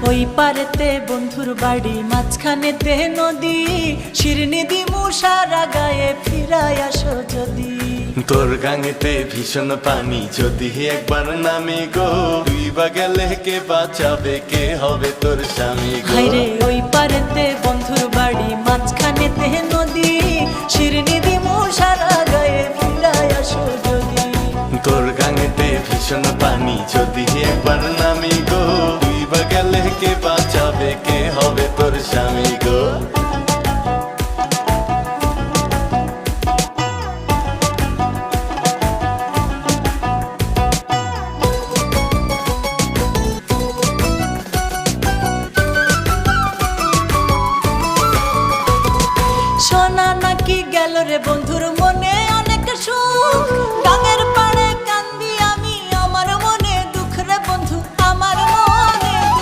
ওই পারেতে বন্ধুর বাড়ি, মাঝখানেতে নদী, শিরনি দিমু সারা গায়ে, ফিরাই আসো যদি। তোর গাঙেতে ভীষণ পানি, যদি একবার নামি গো, তুই বা গেলে কে বাঁচাবে, কে হবে তোর স্বামী গো? হায়রে ওই পারেতে বন্ধুর বাড়ি, মাঝখানেতে নদী, শিরনি দিমু সারা গায়ে, ফিরাই আসো যদি। তোর গাঙেতে ভীষণ পানি, যদি একবার নামি